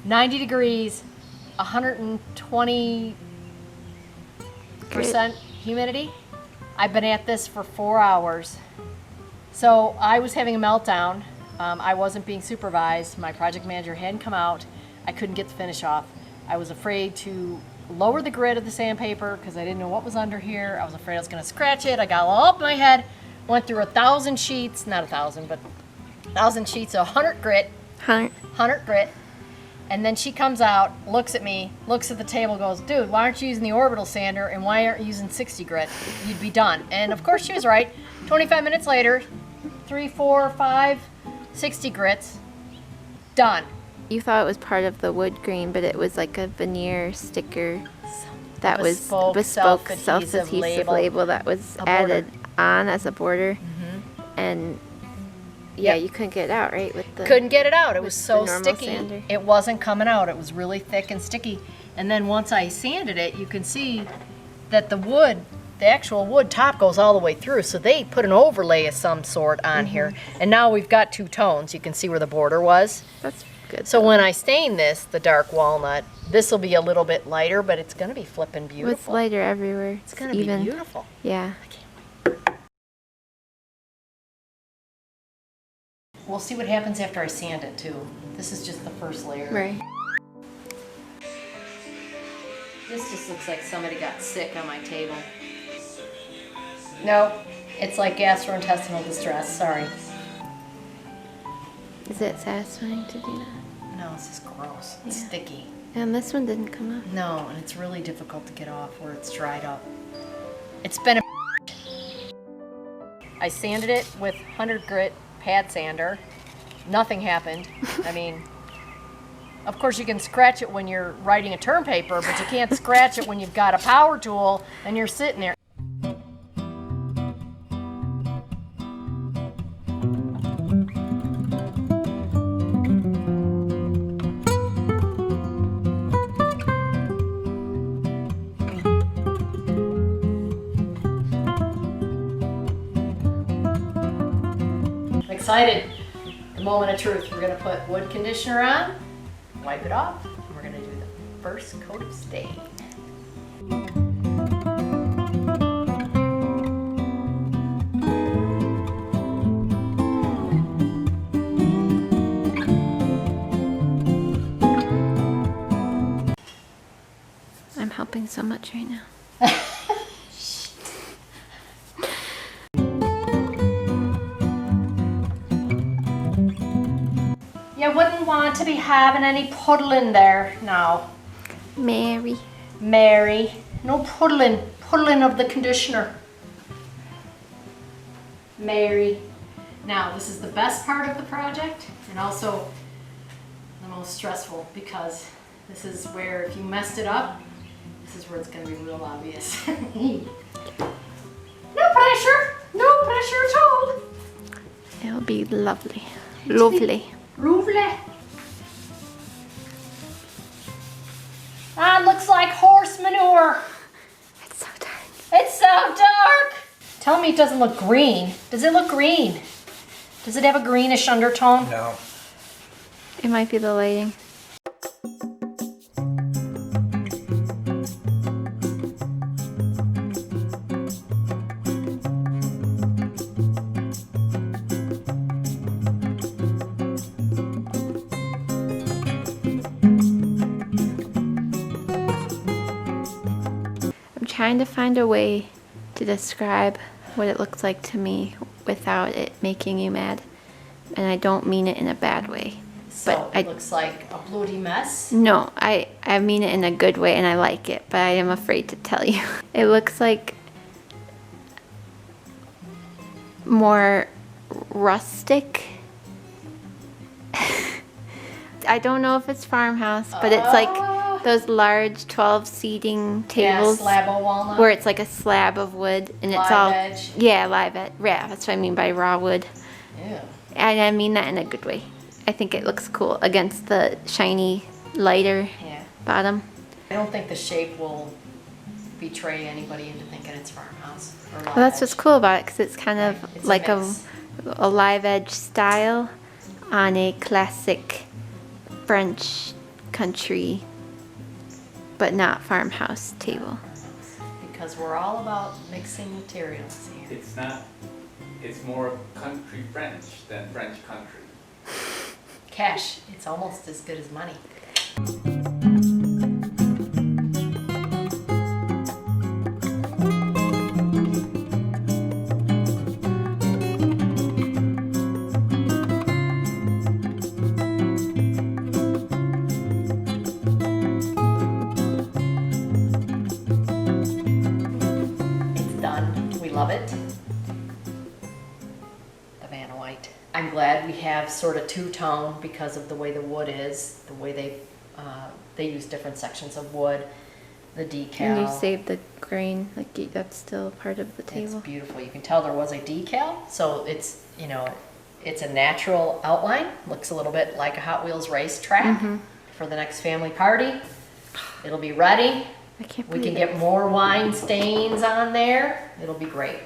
90 degrees, 120% humidity. I've been at this for 4 hours. So I was having a meltdown. I wasn't being supervised. My project manager hadn't come out. I couldn't get the finish off. I was afraid to lower the grit of the sandpaper because I didn't know what was under here. I was afraid I was going to scratch it. I got all up my head, went through 1,000 sheets, not 1,000, but 1,000 sheets of 100 grit. 100 grit. And then she comes out, looks at me, looks at the table, goes, dude, why aren't you using the orbital sander and why aren't you using 60 grit? You'd be done. And of course she was right. 25 minutes later, 3, 4, 5, 60 grits, done. You thought it was part of the wood grain, but it was like a veneer sticker that was bespoke self-adhesive label that was added on as a border. And yeah, you couldn't get it out, right? Couldn't get it out. It was so sticky. Sander. It wasn't coming out. It was really thick and sticky. And then once I sanded it, you can see that the wood, the actual wood top goes all the way through. So they put an overlay of some sort on here. And now we've got 2 tones. You can see where the border was. That's good. So when I stain this, the dark walnut, this will be a little bit lighter, but it's going to be flipping beautiful. It's lighter everywhere. It's going to be beautiful. Yeah. I can't wait. We'll see what happens after I sand it too. This is just the first layer. Right. This just looks like somebody got sick on my table. No, it's like gastrointestinal distress, sorry. Is it satisfying to do that? No, it's just gross. It's sticky. And this one didn't come off. No, and it's really difficult to get off where it's dried up. It's been a I sanded it with 100 grit pad sander. Nothing happened. I mean, of course you can scratch it when you're writing a term paper, but you can't scratch it when you've got a power tool and you're sitting there. Excited. The moment of truth. We're going to put wood conditioner on, wipe it off, and we're going to do the first coat of stain. I'm helping so much right now. You wouldn't want to be having any puddling there now. Mary. No puddling of the conditioner. Mary. Now, this is the best part of the project and also the most stressful because this is where if you messed it up, this is where it's going to be real obvious. No pressure at all. It'll be lovely. Lovely. Ah, looks like horse manure. It's so dark. It's so dark. Tell me it doesn't look green. Does it look green? Does it have a greenish undertone? No. It might be the lighting. Trying to find a way to describe what it looks like to me without it making you mad. And I don't mean it in a bad way. So it looks like a bloody mess? No, I mean it in a good way and I like it, but I am afraid to tell you. It looks like more rustic. I don't know if it's farmhouse, but it's like those large 12 seating tables. Yeah, slab of walnut. Where it's like a slab of wood and it's live all edge. Yeah, live edge. Yeah, that's what I mean by raw wood. Ew. And I mean that in a good way. I think it looks cool against the shiny, lighter bottom. I don't think the shape will betray anybody into thinking it's farmhouse or live Well, that's edge. what's cool about it because it's kind of It's like a mix. live edge style on a classic French country, but not farmhouse table. Because we're all about mixing materials here. It's not, it's more country French than French country. Cash, it's almost as good as money. Love it. The Vanna White. I'm glad we have sort of two-tone because of the way the wood is, the way they use different sections of wood, the decal. And you save the grain, like that's still part of the table. It's beautiful. You can tell there was a decal, so it's, you know, it's a natural outline. Looks a little bit like a Hot Wheels racetrack for the next family party. It'll be ready. I can't We believe can get more wine stains on there. It'll be great.